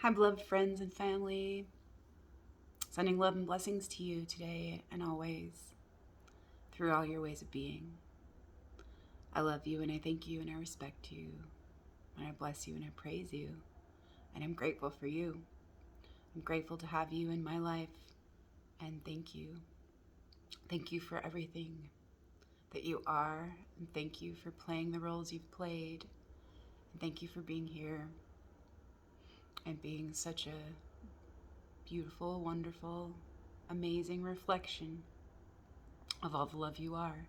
Hi, beloved friends and family. Sending love and blessings to you today and always through all your ways of being. I love you and I thank you and I respect you. And I bless you and I praise you. And I'm grateful for you. I'm grateful to have you in my life. And thank you. Thank you for everything that you are. And thank you for playing the roles you've played. And thank you for being here and being such a beautiful, wonderful, amazing reflection of all the love you are,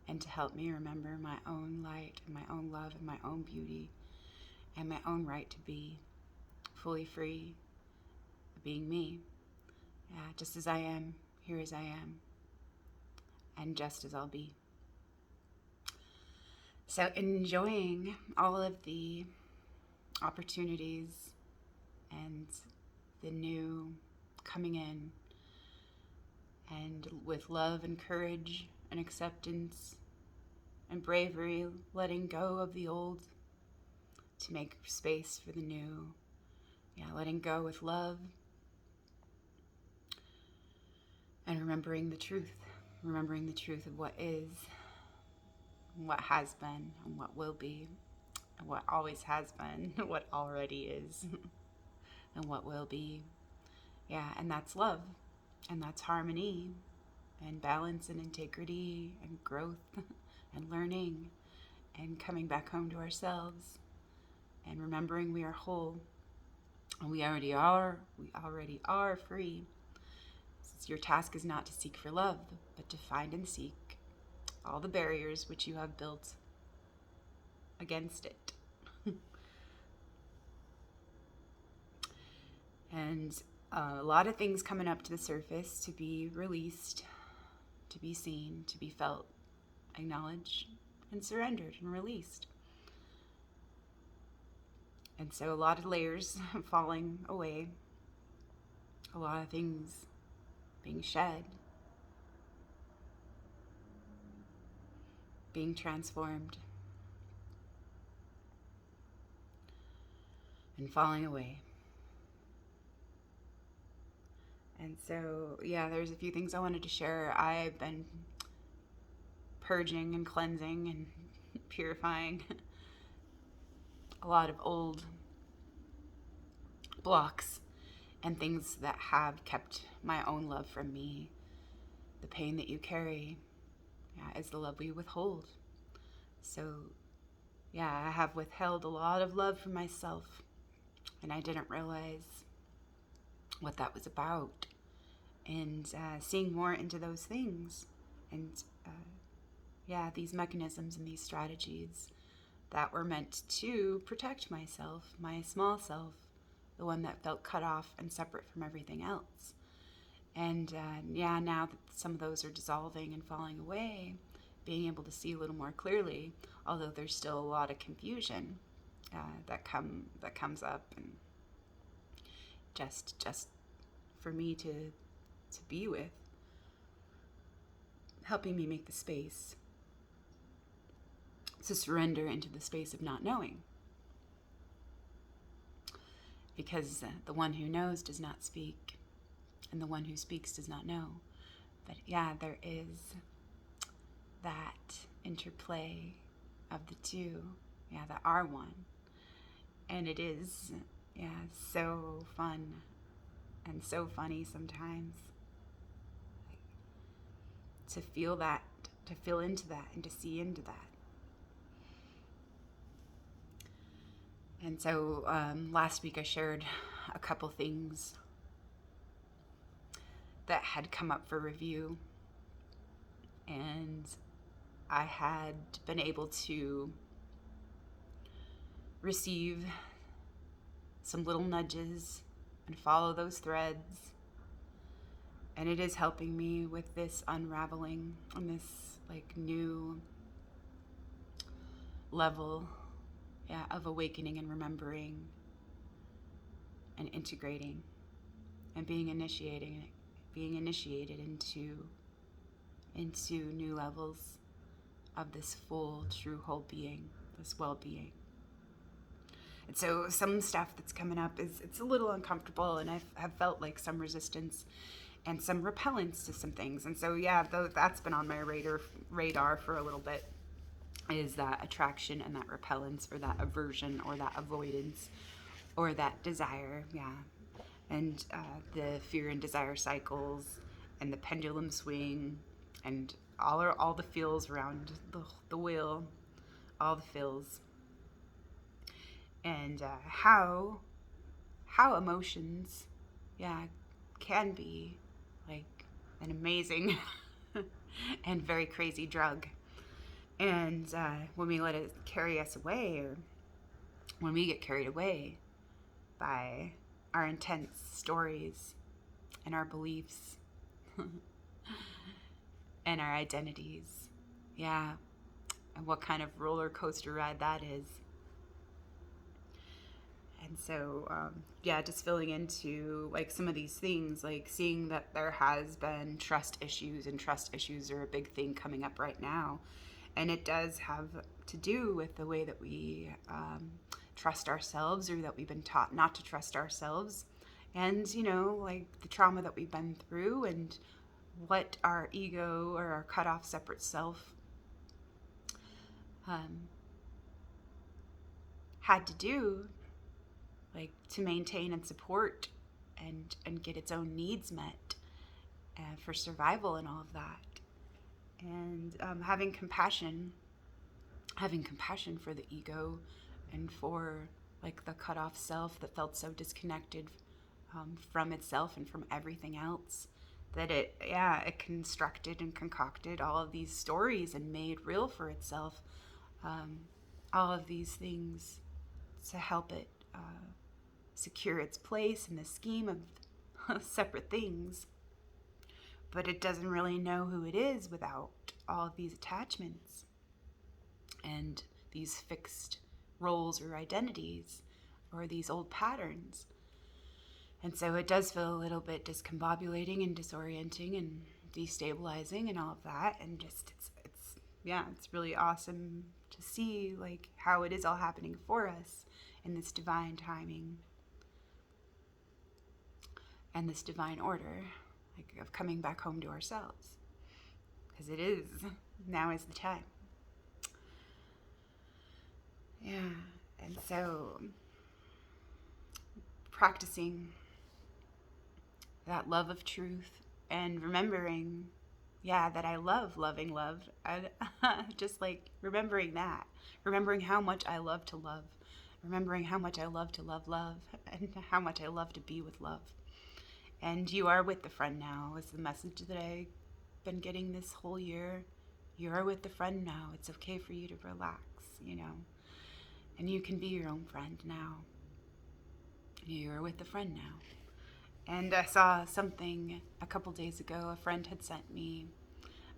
and to help me remember my own light and my own love and my own beauty and my own right to be fully free, being me, just as I am, here as I am, and just as I'll be. So enjoying all of the opportunities and the new coming in, and with love and courage and acceptance and bravery, letting go of the old to make space for the new. Letting go with love and remembering the truth of what is, what has been, and what will be, and what always has been, what already is, and what will be. And that's love, and that's harmony, and balance, and integrity, and growth, and learning, and coming back home to ourselves, and remembering we are whole, and we already are free. Since your task is not to seek for love, but to find and seek all the barriers which you have built against it. And a lot of things coming up to the surface to be released, to be seen, to be felt, acknowledged, and surrendered and released. And so a lot of layers falling away, a lot of things being shed, being transformed, and falling away. And so, there's a few things I wanted to share. I've been purging and cleansing and purifying a lot of old blocks and things that have kept my own love from me. The pain that you carry is the love we withhold. So, I have withheld a lot of love from myself, and I didn't realize what that was about. And seeing more into those things, and these mechanisms and these strategies that were meant to protect myself, my small self, the one that felt cut off and separate from everything else. And now that some of those are dissolving and falling away, being able to see a little more clearly, although there's still a lot of confusion that comes up, and just for me to be with, helping me make the space to surrender into the space of not knowing. Because the one who knows does not speak, and the one who speaks does not know. But there is that interplay of the two, that are one. And it is, so fun and so funny sometimes to feel that, to feel into that, and to see into that. And so last week I shared a couple things that had come up for review, and I had been able to receive some little nudges and follow those threads. And it is helping me with this unraveling on this new level of awakening and remembering and integrating and being initiated into new levels of this full, true, whole being, this well-being. And so some stuff that's coming up it's a little uncomfortable, and I've felt like some resistance and some repellence to some things. And so yeah, that's been on my radar for a little bit, is that attraction and that repellence, or that aversion, or that avoidance, or that desire. Yeah. And the fear and desire cycles, and the pendulum swing, and all the feels around the wheel, all the feels, and how emotions, yeah, can be like an amazing and very crazy drug. And when we let it carry us away, or when we get carried away by our intense stories and our beliefs and our identities, yeah, and what kind of roller coaster ride that is. And so, yeah, just filling into like some of these things, like seeing that there has been trust issues, and trust issues are a big thing coming up right now. And it does have to do with the way that we trust ourselves, or that we've been taught not to trust ourselves. And, you know, like the trauma that we've been through, and what our ego, or our cut off separate self had to do, like to maintain and support and get its own needs met, for survival and all of that. And having compassion for the ego, and for like the cut off self that felt so disconnected from itself and from everything else, that it constructed and concocted all of these stories and made real for itself all of these things to help it secure its place in the scheme of separate things. But it doesn't really know who it is without all of these attachments and these fixed roles or identities, or these old patterns. And so it does feel a little bit discombobulating and disorienting and destabilizing and all of that. And just it's really awesome to see like how it is all happening for us in this divine timing and this divine order, like of coming back home to ourselves, because now is the time. Yeah. And so practicing that love of truth, and remembering, that I love loving love. And just like remembering how much I love to love, remembering how much I love to love love, and how much I love to be with love. And you are with the friend now is the message that I've been getting this whole year. You are with the friend now. It's okay for you to relax, and you can be your own friend now. You are with the friend now. And I saw something a couple days ago. A friend had sent me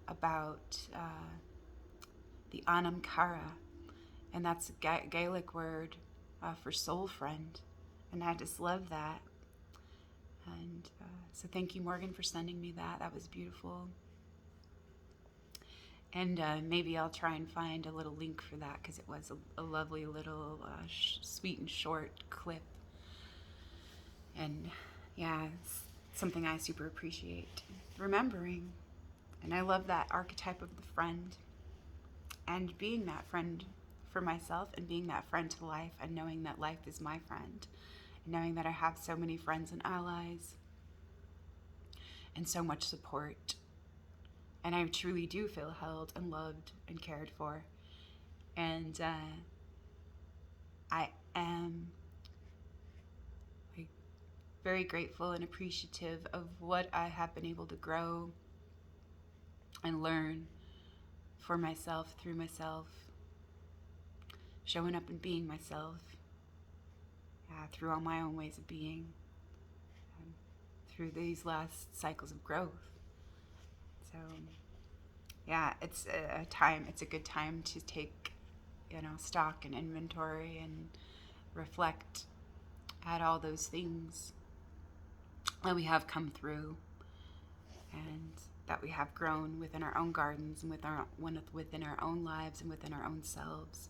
about the Anam Cara, and that's a Gaelic word for soul friend. And I just love that. And so thank you, Morgan, for sending me that. That was beautiful. And maybe I'll try and find a little link for that, because it was a lovely little sweet and short clip. And it's something I super appreciate remembering. And I love that archetype of the friend, and being that friend for myself, and being that friend to life, and knowing that life is my friend, and knowing that I have so many friends and allies and so much support. And I truly do feel held and loved and cared for. And I am very grateful and appreciative of what I have been able to grow and learn for myself, through myself, showing up and being myself, through all my own ways of being, through these last cycles of growth. So it's a good time to take, stock and inventory, and reflect at all those things that we have come through, and that we have grown within our own gardens, and within our own lives, and within our own selves.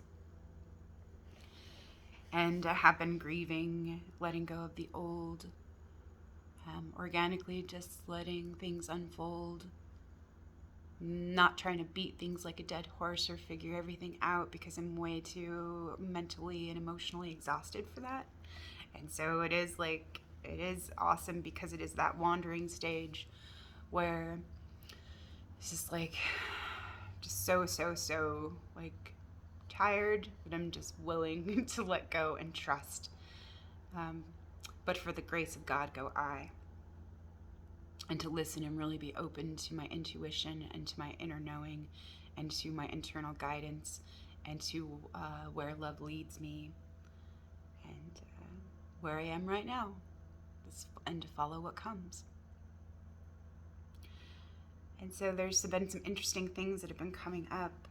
And I have been grieving, letting go of the old, organically just letting things unfold, not trying to beat things like a dead horse or figure everything out because I'm way too mentally and emotionally exhausted for that. And so it is awesome because it is that wandering stage where it's just like, just so like tired, but I'm just willing to let go and trust. But for the grace of God go I. And to listen and really be open to my intuition and to my inner knowing and to my internal guidance and to where love leads me and where I am right now, and to follow what comes. And so there's been some interesting things that have been coming up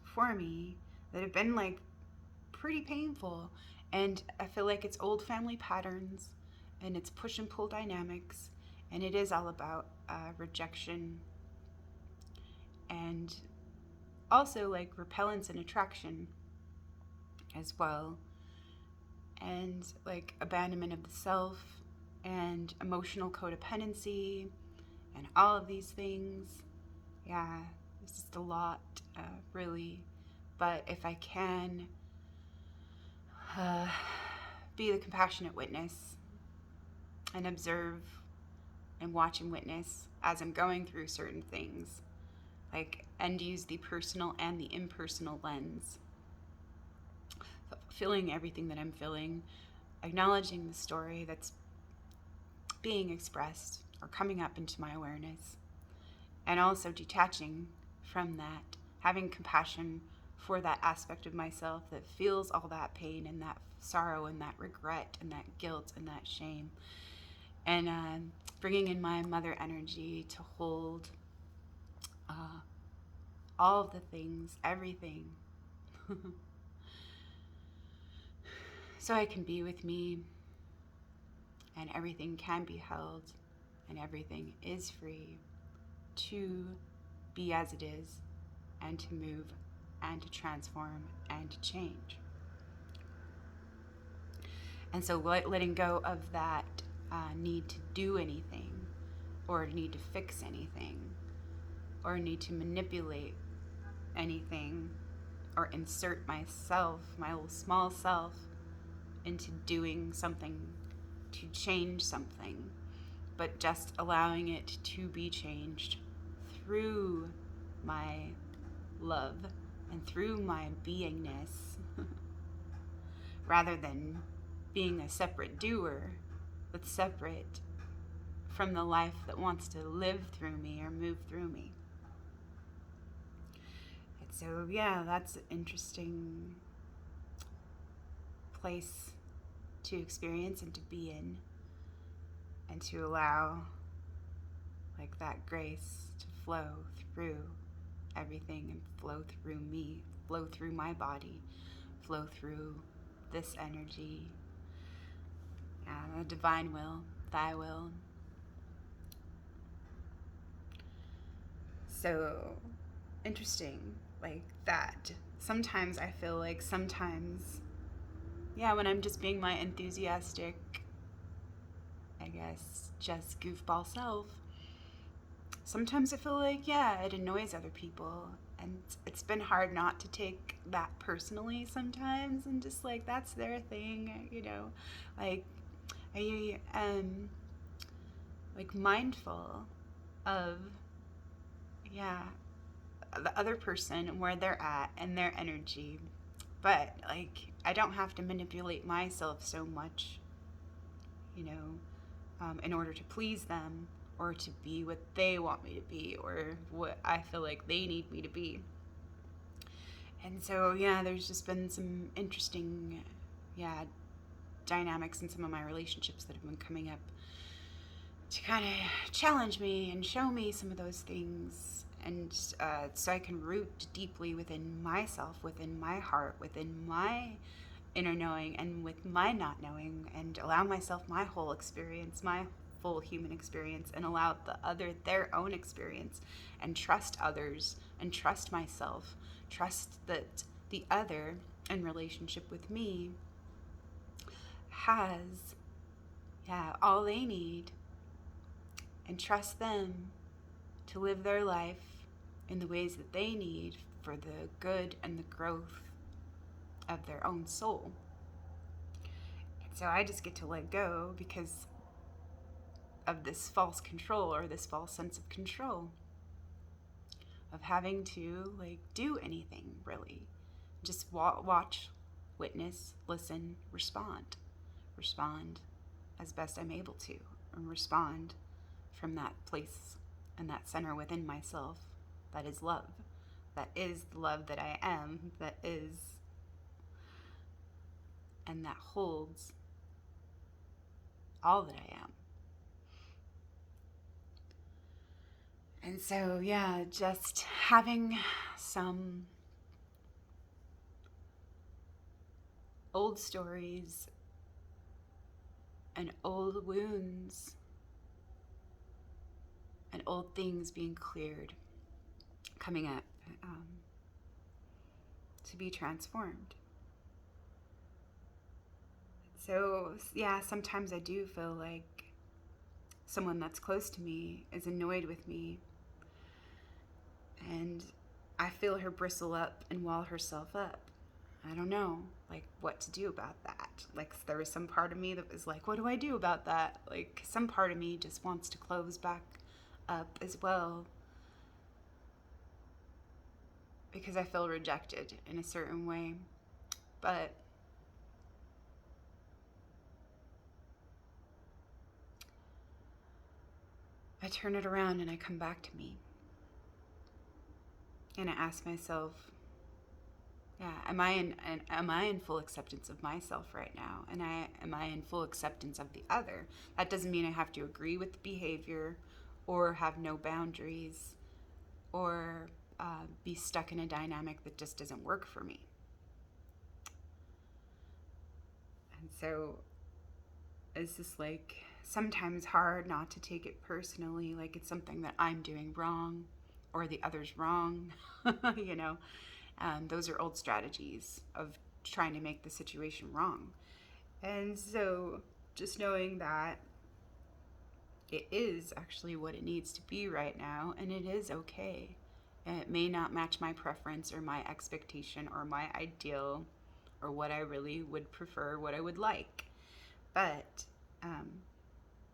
for me that have been like pretty painful. And I feel like it's old family patterns and it's push and pull dynamics. And it is all about rejection and also like repellence and attraction as well. And like abandonment of the self and emotional codependency and all of these things. Yeah, it's just a lot, really. But if I can be the compassionate witness and observe and watch and witness as I'm going through certain things, like, and use the personal and the impersonal lens, feeling everything that I'm feeling, acknowledging the story that's being expressed or coming up into my awareness, and also detaching from that, having compassion for that aspect of myself that feels all that pain and that sorrow and that regret and that guilt and that shame, and bringing in my mother energy to hold all of the things, everything, so I can be with me and everything can be held and everything is free to be as it is and to move and to transform and to change. And so letting go of that need to do anything or need to fix anything or need to manipulate anything or insert myself, my little small self, into doing something to change something, but just allowing it to be changed through my love and through my beingness rather than being a separate doer that's separate from the life that wants to live through me or move through me. And so, yeah, that's an interesting place to experience and to be in, and to allow like that grace to flow through everything and flow through me, flow through my body, flow through this energy, the divine will, thy will. So interesting, like that. Sometimes I feel like when I'm just being my enthusiastic, I guess, just goofball self, sometimes I feel like, it annoys other people. And it's been hard not to take that personally sometimes and just like, that's their thing, Like, I am like mindful of, the other person and where they're at and their energy. But like, I don't have to manipulate myself so much, in order to please them or to be what they want me to be or what I feel like they need me to be. And so, there's just been some interesting, dynamics in some of my relationships that have been coming up to kind of challenge me and show me some of those things. And so I can root deeply within myself, within my heart, within my inner knowing and with my not knowing, and allow myself my whole experience, my full human experience, and allow the other their own experience, and trust others and trust myself, trust that the other in relationship with me has, all they need, and trust them to live their life in the ways that they need for the good and the growth of their own soul. And so I just get to let go because of this false control, or this false sense of control, of having to do anything really. Just watch, witness, listen, respond as best I'm able to, and respond from that place and that center within myself that is love, that is the love that I am, that is, and that holds all that I am. And so, just having some old stories and old wounds and old things being cleared, coming up to be transformed. So, sometimes I do feel like someone that's close to me is annoyed with me, and I feel her bristle up and wall herself up. I don't know, what to do about that. There was some part of me that was like, what do I do about that? Some part of me just wants to close back up as well, because I feel rejected in a certain way. But I turn it around and I come back to me. And I ask myself, am I in full acceptance of myself right now? And am I in full acceptance of the other? That doesn't mean I have to agree with the behavior, or have no boundaries, or be stuck in a dynamic that just doesn't work for me. And so it's just sometimes hard not to take it personally, like it's something that I'm doing wrong or the other's wrong. Those are old strategies of trying to make the situation wrong. And so just knowing that it is actually what it needs to be right now, and it is okay. And it may not match my preference or my expectation or my ideal or what I really would prefer, what I would like. But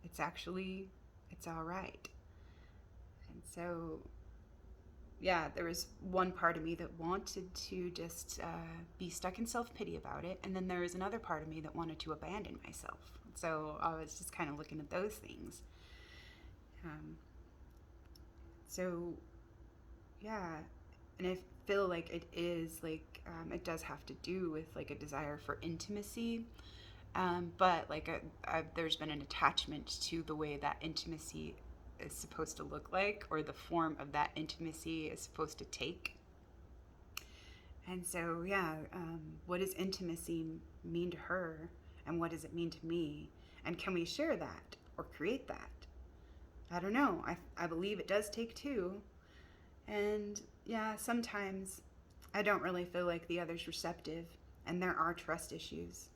it's all right. And so, there was one part of me that wanted to just be stuck in self-pity about it. And then there was another part of me that wanted to abandon myself. So I was just kind of looking at those things. And I feel like it is it does have to do with a desire for intimacy. But there's been an attachment to the way that intimacy is supposed to look like, or the form of that intimacy is supposed to take. And so, what does intimacy mean to her, and what does it mean to me? And can we share that or create that? I don't know. I believe it does take two. And sometimes I don't really feel like the other's receptive, and there are trust issues.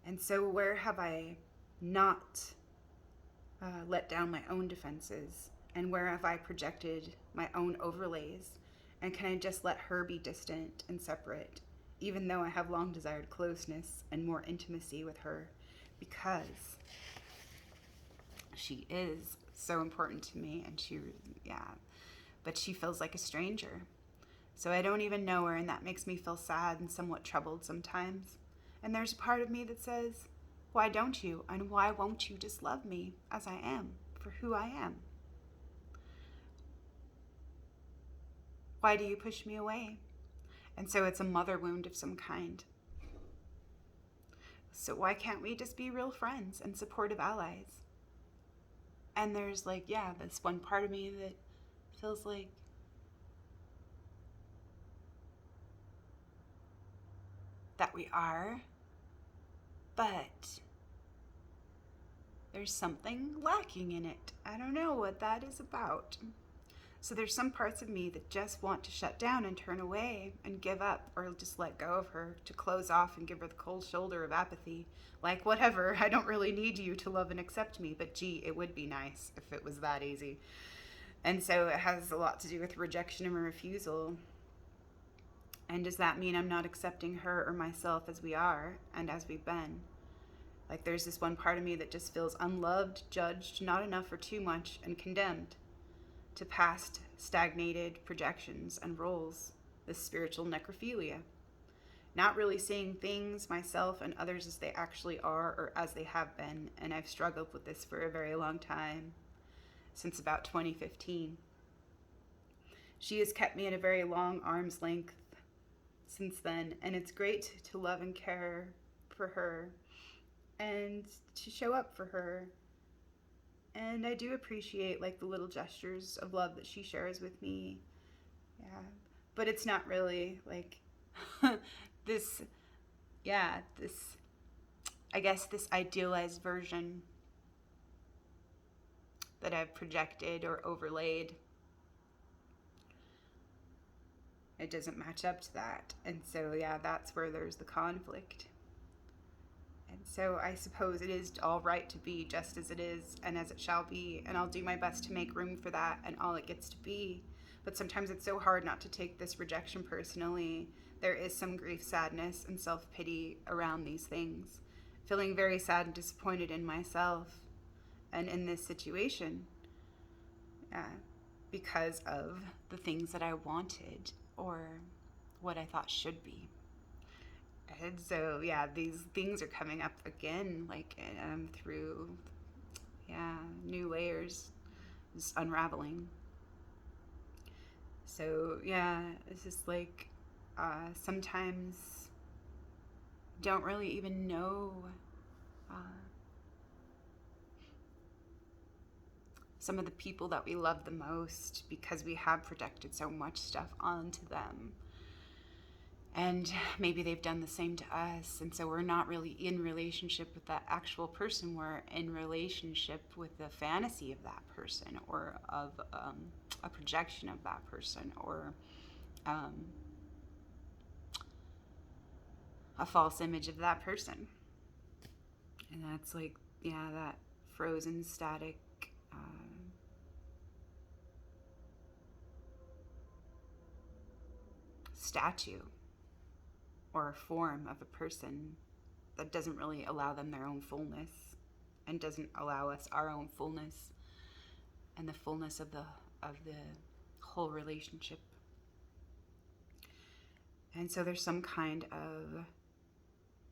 And so where have I not let down my own defenses? And where have I projected my own overlays? And can I just let her be distant and separate, even though I have long desired closeness and more intimacy with her, because she is so important to me, and but she feels like a stranger. So I don't even know her, and that makes me feel sad and somewhat troubled sometimes. And there's a part of me that says, why don't you? And why won't you just love me as I am, for who I am? Why do you push me away? And so it's a mother wound of some kind. So why can't we just be real friends and supportive allies? And there's this one part of me that feels like that we are, but there's something lacking in it. I don't know what that is about. So there's some parts of me that just want to shut down and turn away and give up, or just let go of her, to close off and give her the cold shoulder of apathy. Like, whatever, I don't really need you to love and accept me, but gee, it would be nice if it was that easy. And so it has a lot to do with rejection and refusal. And does that mean I'm not accepting her or myself as we are and as we've been? Like, there's this one part of me that just feels unloved, judged, not enough or too much, and condemned to past stagnated projections and roles, this spiritual necrophilia. Not really seeing things, myself, and others as they actually are or as they have been. And I've struggled with this for a very long time, since about 2015. She has kept me at a very long arm's length since then, and it's great to love and care for her and to show up for her. And I do appreciate like the little gestures of love that she shares with me. Yeah. But it's not really like this, I guess this idealized version that I've projected or overlaid. It doesn't match up to that. And so, yeah, that's where there's the conflict. And so I suppose it is all right to be just as it is and as it shall be. And I'll do my best to make room for that and all it gets to be. But sometimes it's so hard not to take this rejection personally. There is some grief, sadness, and self-pity around these things. Feeling very sad and disappointed in myself and in this situation. Because of the things that I wanted or what I thought should be. And so, yeah, these things are coming up again, like through, new layers, just unraveling. So, yeah, it's just like sometimes don't really even know some of the people that we love the most because we have projected so much stuff onto them. And maybe they've done the same to us. And so we're not really in relationship with that actual person. We're in relationship with the fantasy of that person or of a projection of that person or a false image of that person. And that's like, that frozen, static statue or a form of a person that doesn't really allow them their own fullness and doesn't allow us our own fullness and the fullness of the whole relationship. And so there's some kind of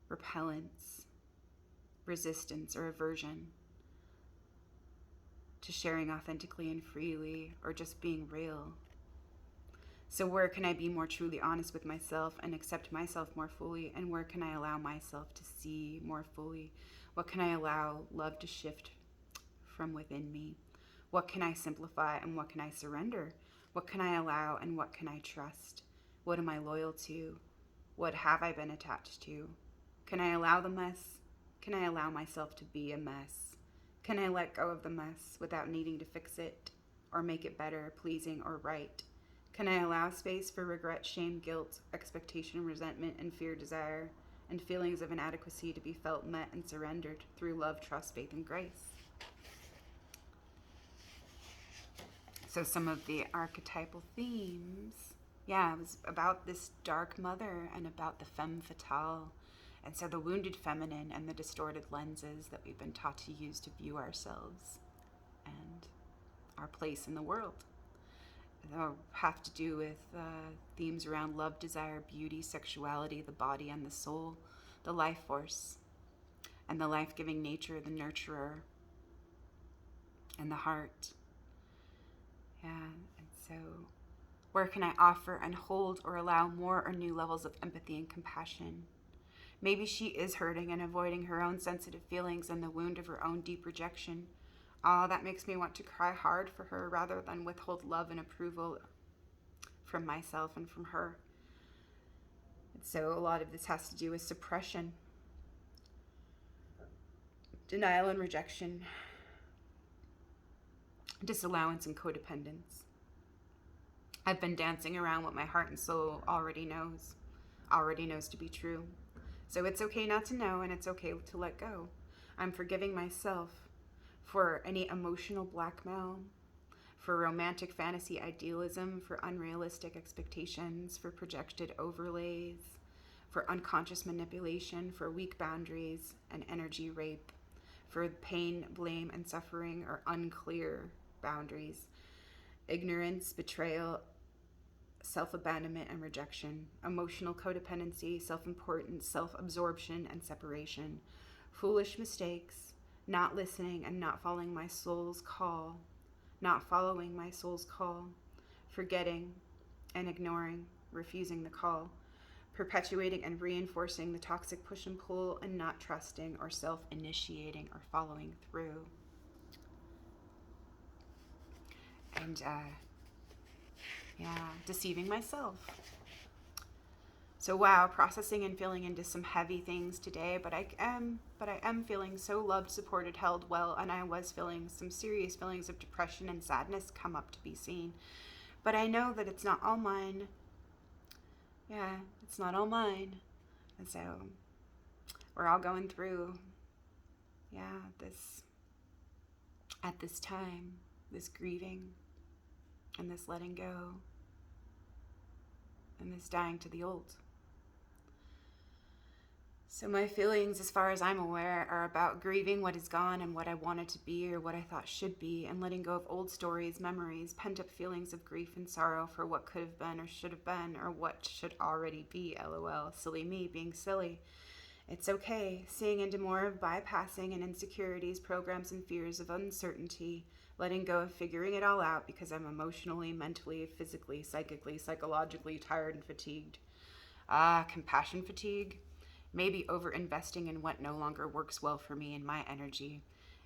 repellence, resistance, or aversion to sharing authentically and freely or just being real. So where can I be more truly honest with myself and accept myself more fully? And where can I allow myself to see more fully? What can I allow love to shift from within me? What can I simplify and what can I surrender? What can I allow and what can I trust? What am I loyal to? What have I been attached to? Can I allow the mess? Can I allow myself to be a mess? Can I let go of the mess without needing to fix it or make it better, pleasing, or right? Can I allow space for regret, shame, guilt, expectation, resentment, and fear, desire, and feelings of inadequacy to be felt, met, and surrendered through love, trust, faith, and grace? So some of the archetypal themes, it was about this dark mother and about the femme fatale. And so the wounded feminine and the distorted lenses that we've been taught to use to view ourselves and our place in the world. They'll have to do with themes around love, desire, beauty, sexuality, the body and the soul, the life force, and the life-giving nature, the nurturer, and the heart. And so where can I offer and hold or allow more or new levels of empathy and compassion? Maybe she is hurting and avoiding her own sensitive feelings and the wound of her own deep rejection. That makes me want to cry hard for her rather than withhold love and approval from myself and from her. And so a lot of this has to do with suppression, denial and rejection, disallowance and codependence. I've been dancing around what my heart and soul already knows to be true. So it's okay not to know, and it's okay to let go. I'm forgiving myself for any emotional blackmail, for romantic fantasy idealism, for unrealistic expectations, for projected overlays, for unconscious manipulation, for weak boundaries and energy rape, for pain, blame, and suffering or unclear boundaries, ignorance, betrayal, self-abandonment and rejection, emotional codependency, self-importance, self-absorption, and separation, foolish mistakes, not listening and not following my soul's call, forgetting and ignoring, refusing the call, perpetuating and reinforcing the toxic push and pull, and not trusting or self-initiating or following through. And deceiving myself. So wow, processing and feeling into some heavy things today, but I am feeling so loved, supported, held well, and I was feeling some serious feelings of depression and sadness come up to be seen. But I know that it's not all mine. Yeah, it's not all mine. And so we're all going through this at this time, this grieving and this letting go and this dying to the old. So my feelings, as far as I'm aware, are about grieving what is gone and what I wanted to be or what I thought should be, and letting go of old stories, memories, pent-up feelings of grief and sorrow for what could have been or should have been or what should already be, LOL. Silly me being silly. It's okay. Seeing into more of bypassing and insecurities, programs, and fears of uncertainty, letting go of figuring it all out because I'm emotionally, mentally, physically, psychically, psychologically tired and fatigued. Compassion fatigue. Maybe over-investing in what no longer works well for me and my energy.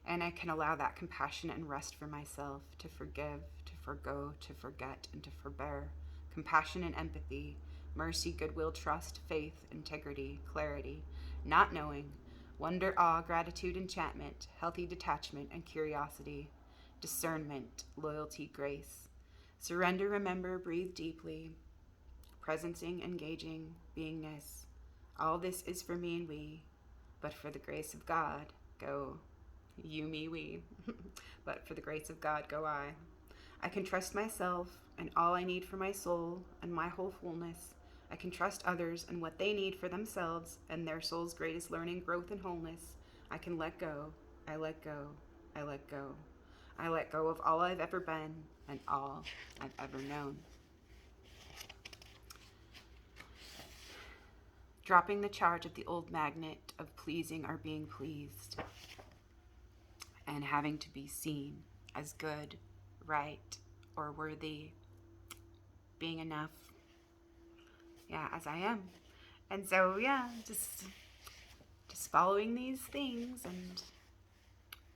And I can allow that compassion and rest for myself to forgive, to forgo, to forget, and to forbear. Compassion and empathy, mercy, goodwill, trust, faith, integrity, clarity, not knowing, wonder, awe, gratitude, enchantment, healthy detachment and curiosity, discernment, loyalty, grace. Surrender, remember, breathe deeply, presencing, engaging, beingness. All this is for me and we, but for the grace of God, go you, me, we. But for the grace of God, go I. I can trust myself and all I need for my soul and my whole fullness. I can trust others and what they need for themselves and their soul's greatest learning, growth, and wholeness. I can let go. I let go. I let go. I let go of all I've ever been and all I've ever known. Dropping the charge of the old magnet of pleasing or being pleased and having to be seen as good, right, or worthy, being enough, as I am. And so, just following these things and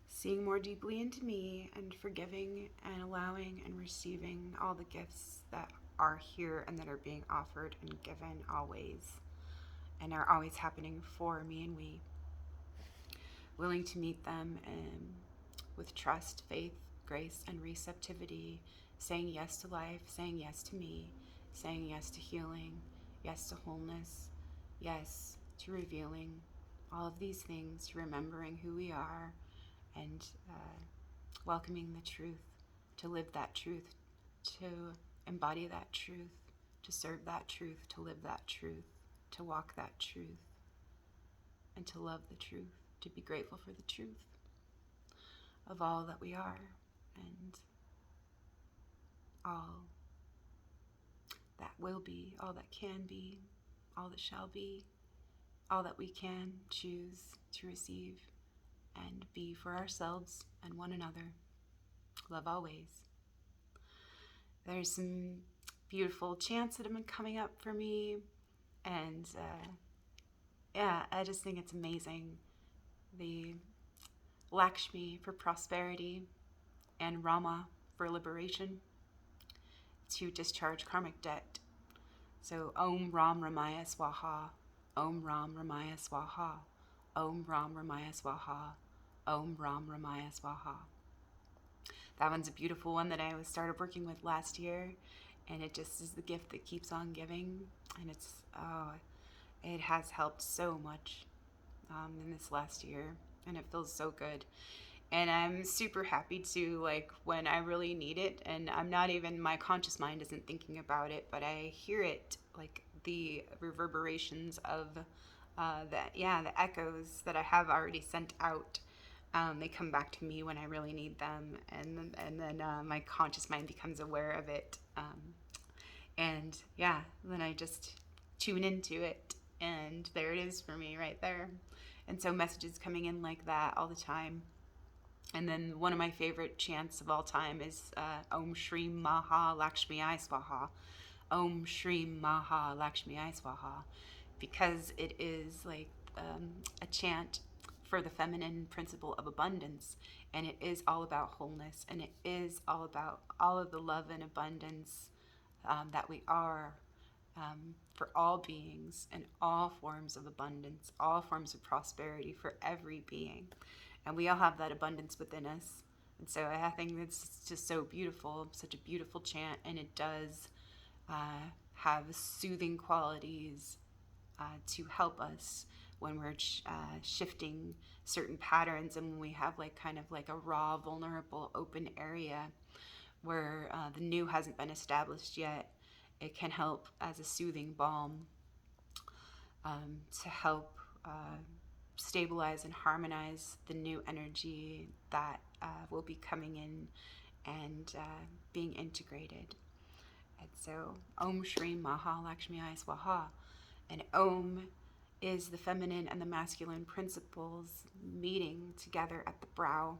seeing more deeply into me and forgiving and allowing and receiving all the gifts that are here and that are being offered and given always and are always happening for me and we. Willing to meet them with trust, faith, grace, and receptivity, saying yes to life, saying yes to me, saying yes to healing, yes to wholeness, yes to revealing all of these things, to remembering who we are, and welcoming the truth, to live that truth, to embody that truth, to serve that truth, to live that truth, to walk that truth, and to love the truth, to be grateful for the truth of all that we are and all that will be, all that can be, all that shall be, all that we can choose to receive and be for ourselves and one another. Love always. There's some beautiful chants that have been coming up for me, and I just think it's amazing. The Lakshmi for prosperity and Rama for liberation, to discharge karmic debt. So Om Ram Ramaya Swaha, Om Ram Ramaya Swaha, Om Ram Ramaya Swaha, Om Ram Ramaya Swaha. That one's a beautiful one that I started working with last year, and it just is the gift that keeps on giving. And it has helped so much in this last year, and it feels so good. And I'm super happy to, like, when I really need it, and I'm not even, my conscious mind isn't thinking about it, but I hear it, like the reverberations of the echoes that I have already sent out. They come back to me when I really need them, and then my conscious mind becomes aware of it, and yeah, then I just tune into it, and there it is for me right there. And so messages coming in like that all the time. And then one of my favorite chants of all time is Om Shrim Maha Lakshmiyei Swaha. Om Shrim Maha Lakshmiyei Swaha, because it is like a chant for the feminine principle of abundance, and it is all about wholeness, and it is all about all of the love and abundance that we are, for all beings and all forms of abundance, all forms of prosperity for every being. And we all have that abundance within us. And so I think it's just so beautiful, such a beautiful chant, and it does have soothing qualities to help us when we're shifting certain patterns, and when we have like kind of like a raw, vulnerable, open area where the new hasn't been established yet. It can help as a soothing balm to help stabilize and harmonize the new energy that will be coming in and being integrated. And so, Om Shrim Maha Lakshmiyei Swaha. And Om is the feminine and the masculine principles meeting together at the brow.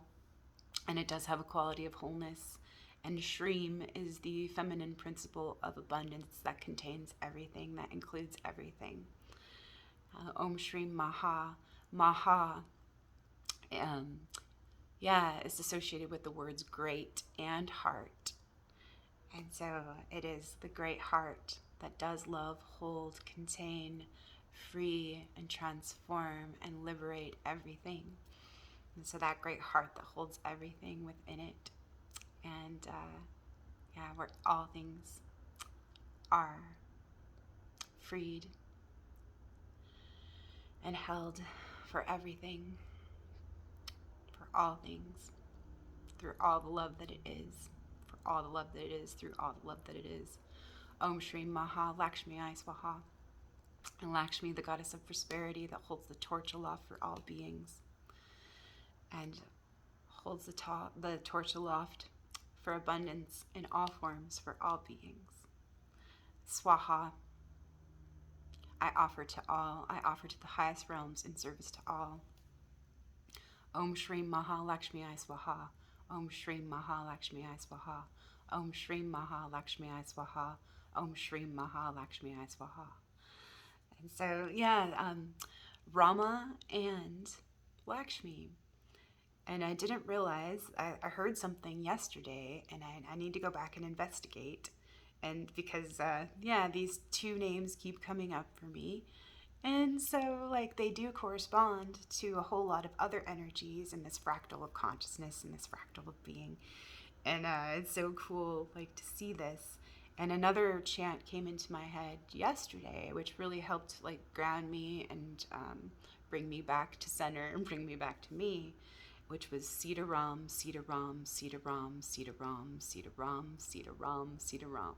And it does have a quality of wholeness. And Shrim is the feminine principle of abundance that contains everything, that includes everything. Om Shrim Maha. Maha, is associated with the words great and heart. And so it is the great heart that does love, hold, contain, free, and transform and liberate everything. And so that great heart that holds everything within it. And where all things are freed and held for everything, for all things, through all the love that it is, for all the love that it is, through all the love that it is. Om Shrim Maha Lakshmiyei Swaha. And Lakshmi, the goddess of prosperity that holds the torch aloft for all beings, and holds the torch aloft for abundance in all forms for all beings. Swaha, I offer to all, I offer to the highest realms in service to all. Om Shrim Maha Lakshmiyei Swaha. Om Shrim Maha Lakshmiyei Swaha. Om Shrim Maha Lakshmiyei Swaha. Om Shrim Maha Lakshmiyei Swaha. And so, Rama and Lakshmi. And I didn't realize, I heard something yesterday, and I need to go back and investigate. And because, these two names keep coming up for me. And so, like, they do correspond to a whole lot of other energies in this fractal of consciousness and this fractal of being. And it's so cool, like, to see this. And another chant came into my head yesterday, which really helped, like, ground me and bring me back to center and bring me back to me, which was Sita Ram, Sita Ram, Sita Ram, Sita Ram, Sita Ram, Sita Ram, Sita Ram.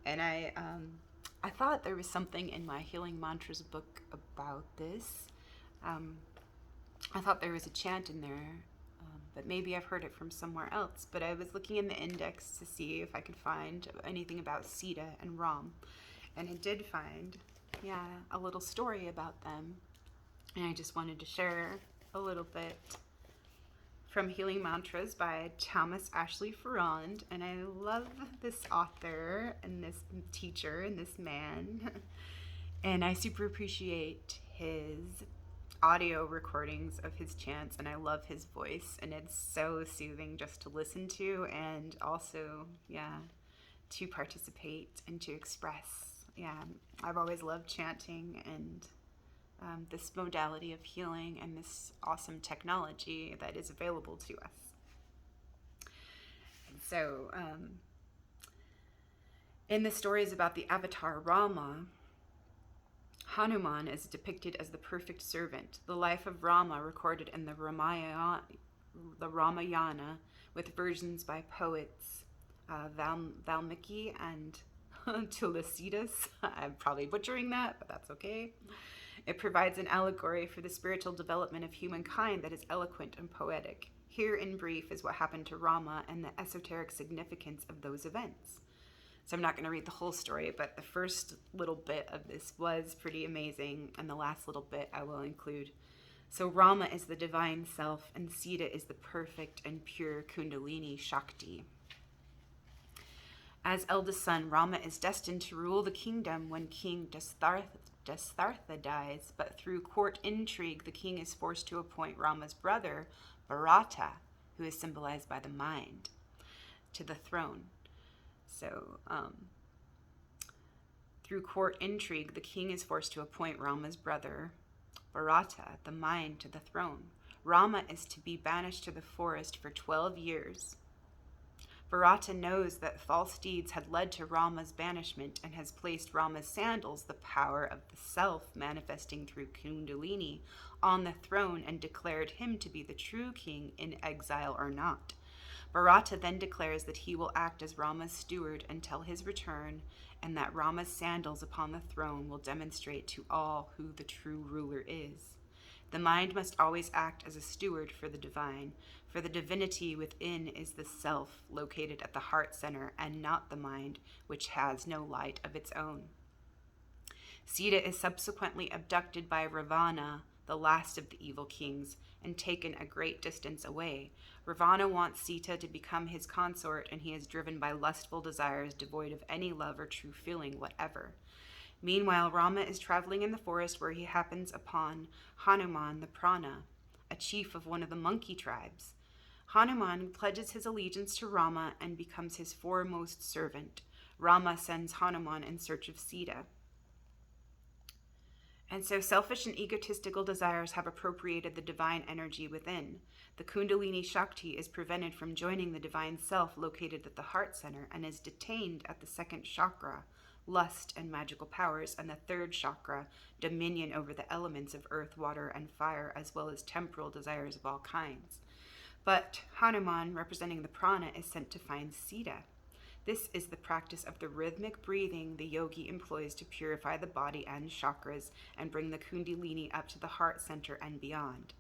And I thought there was something in my Healing Mantras book about this. I thought there was a chant in there, but maybe I've heard it from somewhere else. But I was looking in the index to see if I could find anything about Sita and Ram. And I did find, a little story about them. And I just wanted to share a little bit from Healing Mantras by Thomas Ashley Farrand. And I love this author and this teacher and this man. And I super appreciate his audio recordings of his chants, and I love his voice, and it's so soothing just to listen to, and also, to participate and to express. I've always loved chanting and this modality of healing and this awesome technology that is available to us. And so, In the stories about the avatar Rama, Hanuman is depicted as the perfect servant. The life of Rama recorded in the Ramayana with versions by poets Valmiki and Tulsidas. I'm probably butchering that, but that's okay. It provides an allegory for the spiritual development of humankind that is eloquent and poetic. Here, in brief, is what happened to Rama and the esoteric significance of those events. So I'm not going to read the whole story, but the first little bit of this was pretty amazing, and the last little bit I will include. So Rama is the divine self, and Sita is the perfect and pure Kundalini Shakti. As eldest son, Rama is destined to rule the kingdom when King Dastartha dies, but through court intrigue, the king is forced to appoint Rama's brother, Bharata, who is symbolized by the mind, to the throne. So, through court intrigue, the king is forced to appoint Rama's brother, Bharata, the mind, to the throne. Rama is to be banished to the forest for 12 years. Bharata knows that false deeds had led to Rama's banishment and has placed Rama's sandals, the power of the self manifesting through Kundalini, on the throne and declared him to be the true king in exile or not. Bharata then declares that he will act as Rama's steward until his return, and that Rama's sandals upon the throne will demonstrate to all who the true ruler is. The mind must always act as a steward for the divine, for the divinity within is the self located at the heart center and not the mind, which has no light of its own. Sita is subsequently abducted by Ravana, the last of the evil kings, and taken a great distance away. Ravana wants Sita to become his consort, and he is driven by lustful desires devoid of any love or true feeling whatever. Meanwhile, Rama is traveling in the forest where he happens upon Hanuman the Prana, a chief of one of the monkey tribes. Hanuman pledges his allegiance to Rama and becomes his foremost servant. Rama sends Hanuman in search of Sita. And so selfish and egotistical desires have appropriated the divine energy within. The Kundalini Shakti is prevented from joining the divine self located at the heart center and is detained at the second chakra, lust and magical powers, and the third chakra, dominion over the elements of earth, water, and fire, as well as temporal desires of all kinds. But Hanuman, representing the prana, is sent to find Sita. This is the practice of the rhythmic breathing the yogi employs to purify the body and chakras and bring the kundalini up to the heart center and beyond.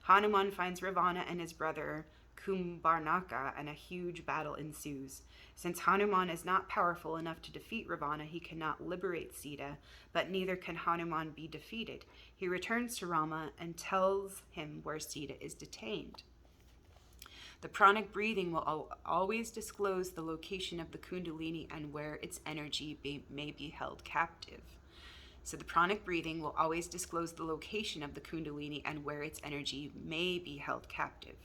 Hanuman finds Ravana and his brother Kumbharnaka, and a huge battle ensues. Since Hanuman is not powerful enough to defeat Ravana, he cannot liberate Sita, but neither can Hanuman be defeated. He returns to Rama and tells him where Sita is detained. The pranic breathing will always disclose the location of the kundalini and where its energy may be held captive. So the pranic breathing will always disclose the location of the kundalini and where its energy may be held captive.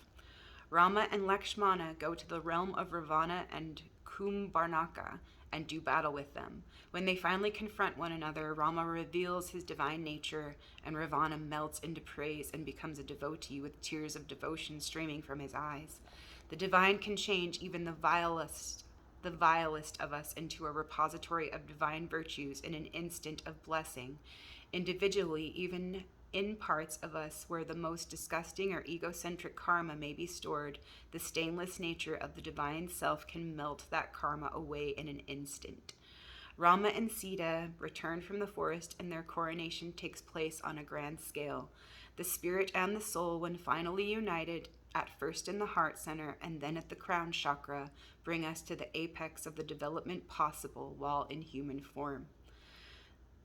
Rama and Lakshmana go to the realm of Ravana and Kumbharnaka and do battle with them. When they finally confront one another, Rama reveals his divine nature, and Ravana melts into praise and becomes a devotee with tears of devotion streaming from his eyes. The divine can change even the vilest of us into a repository of divine virtues in an instant of blessing. Individually, even in parts of us where the most disgusting or egocentric karma may be stored, the stainless nature of the divine self can melt that karma away in an instant. Rama and Sita return from the forest, and their coronation takes place on a grand scale. The spirit and the soul, when finally united, at first in the heart center and then at the crown chakra, bring us to the apex of the development possible while in human form.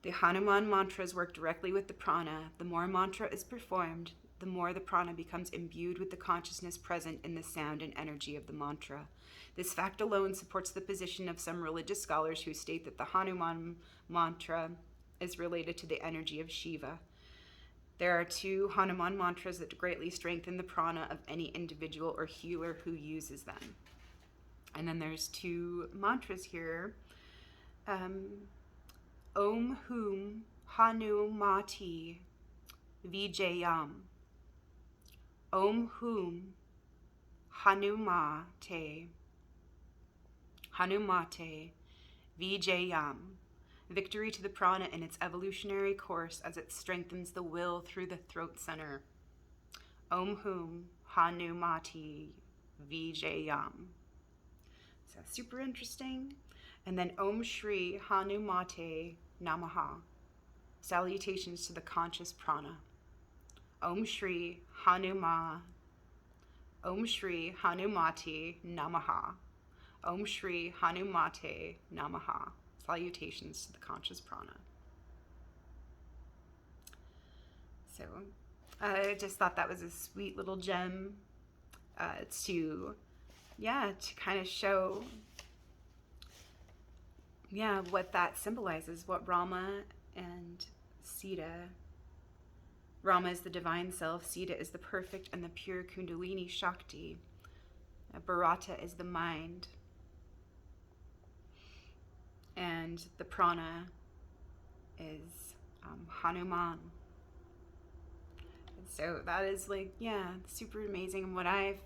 The Hanuman mantras work directly with the prana. The more mantra is performed, the more the prana becomes imbued with the consciousness present in the sound and energy of the mantra. This fact alone supports the position of some religious scholars who state that the Hanuman mantra is related to the energy of Shiva. There are 2 Hanuman mantras that greatly strengthen the prana of any individual or healer who uses them. And then there's 2 mantras here. Om Hum Hanumati Vijayam. Om Hum Hanumate Vijayam. Victory to the prana in its evolutionary course as it strengthens the will through the throat center. Om Hum Hanumati Vijayam. So super interesting. And then Om Shri Hanumate Namaha. Salutations to the conscious prana. Om Shri Hanuma. Om Shri Hanumati Namaha. Om Shri Hanumate Namaha. Salutations to the conscious prana. So I just thought that was a sweet little gem to kind of show what that symbolizes, what Rama and Sita. Rama is the divine self, Sita is the perfect and the pure Kundalini Shakti. Bharata is the mind. And the prana is Hanuman. And so that is super amazing. And what I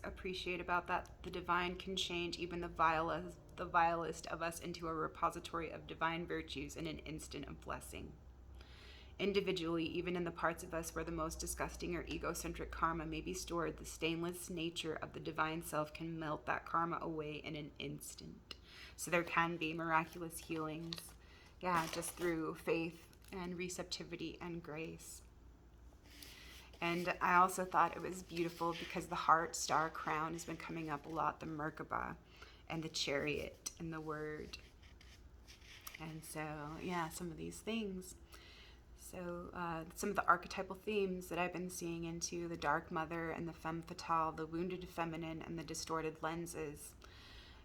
appreciate about that, the divine can change even the vilest of us into a repository of divine virtues in an instant of blessing. Individually, even in the parts of us where the most disgusting or egocentric karma may be stored, the stainless nature of the divine self can melt that karma away in an instant. So there can be miraculous healings, just through faith and receptivity and grace. And I also thought it was beautiful because the heart star crown has been coming up a lot, the Merkaba and the chariot and the word. And so, some of these things. So some of the archetypal themes that I've been seeing into the dark mother and the femme fatale, the wounded feminine and the distorted lenses.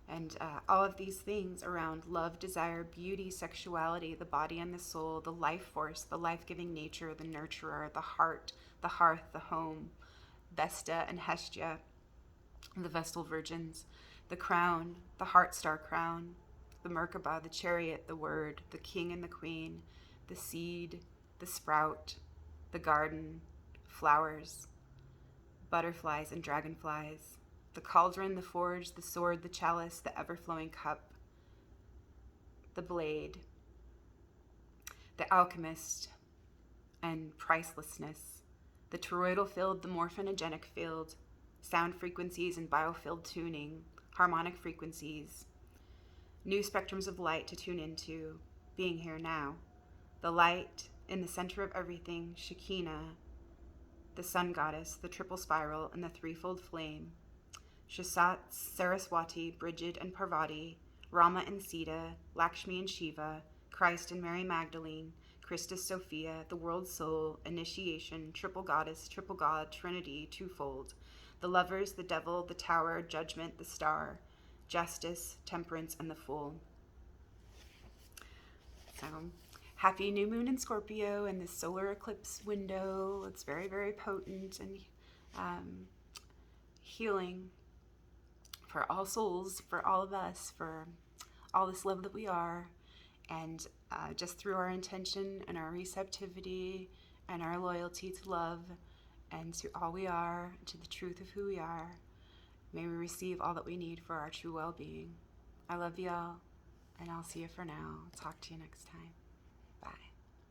And all of these things around love, desire, beauty, sexuality, the body and the soul, the life force, the life-giving nature, the nurturer, the heart, the hearth, the home, Vesta and Hestia, the Vestal Virgins, the crown, the heart star crown, the Merkaba, the chariot, the word, the king and the queen, the seed, the sprout, the garden, flowers, butterflies and dragonflies, the cauldron, the forge, the sword, the chalice, the ever-flowing cup, the blade, the alchemist, and pricelessness, the toroidal field, the morphinogenic field, sound frequencies and biofield tuning, harmonic frequencies, new spectrums of light to tune into, being here now, the light in the center of everything, Shekinah, the sun goddess, the triple spiral, and the threefold flame, Shasat, Saraswati, Bridget, and Parvati, Rama and Sita, Lakshmi and Shiva, Christ and Mary Magdalene, Christus Sophia, the world soul, initiation, triple goddess, triple god, trinity, twofold, the lovers, the devil, the tower, judgment, the star, justice, temperance, and the fool. So, happy new moon in Scorpio and this solar eclipse window. It's very, very potent and healing for all souls, for all of us, for all this love that we are. And just through our intention and our receptivity and our loyalty to love and to all we are, to the truth of who we are, may we receive all that we need for our true well-being. I love y'all, and I'll see you for now. Talk to you next time.